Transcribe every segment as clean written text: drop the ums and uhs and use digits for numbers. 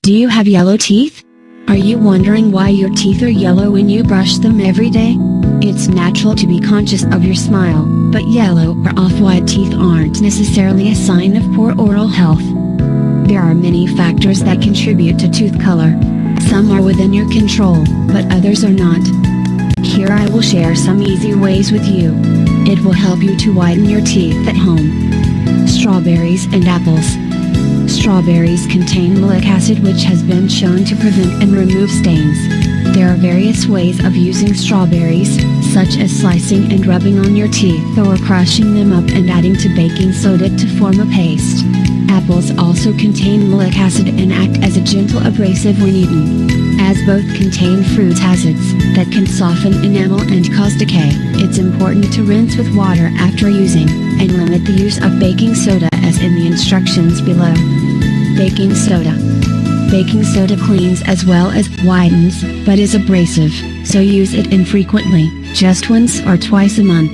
Do you have yellow teeth? Are you wondering why your teeth are yellow when you brush them every day? It's natural to be conscious of your smile, but yellow or off-white teeth aren't necessarily a sign of poor oral health. There are many factors that contribute to tooth color. Some are within your control, but others are not. Here I will share some easy ways with you. It will help you to whiten your teeth at home. Strawberries and apples. Strawberries contain malic acid, which has been shown to prevent and remove stains. There are various ways of using strawberries, such as slicing and rubbing on your teeth or crushing them up and adding to baking soda to form a paste. Apples also contain malic acid and act as a gentle abrasive when eaten. As both contain fruit acids that can soften enamel and cause decay, it's important to rinse with water after using, and limit the use of baking soda as in the instructions below. Baking soda. Baking soda cleans as well as whitens, but is abrasive, so use it infrequently, just once or twice a month.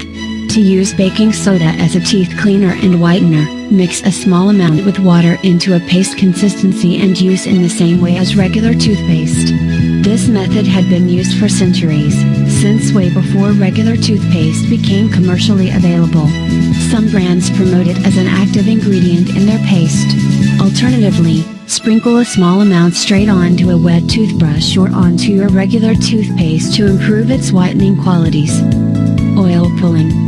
To use baking soda as a teeth cleaner and whitener, mix a small amount with water into a paste consistency and use in the same way as regular toothpaste. This method had been used for centuries, since way before regular toothpaste became commercially available. Some brands promote it as an active ingredient in their paste. Alternatively, sprinkle a small amount straight onto a wet toothbrush or onto your regular toothpaste to improve its whitening qualities. Oil pulling.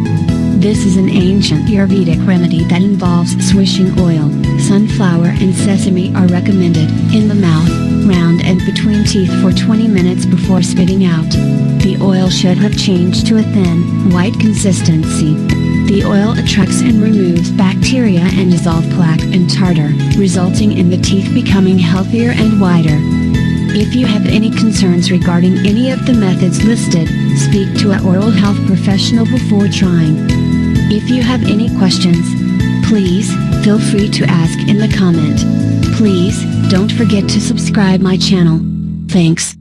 This is an ancient Ayurvedic remedy that involves swishing oil. Sunflower and sesame are recommended in the mouth, round and between teeth for 20 minutes before spitting out. The oil should have changed to a thin, white consistency. The oil attracts and removes bacteria and dissolves plaque and tartar, resulting in the teeth becoming healthier and whiter. If you have any concerns regarding any of the methods listed, speak to an oral health professional before trying. If you have any questions, please feel free to ask in the comment. Please don't forget to subscribe my channel. Thanks.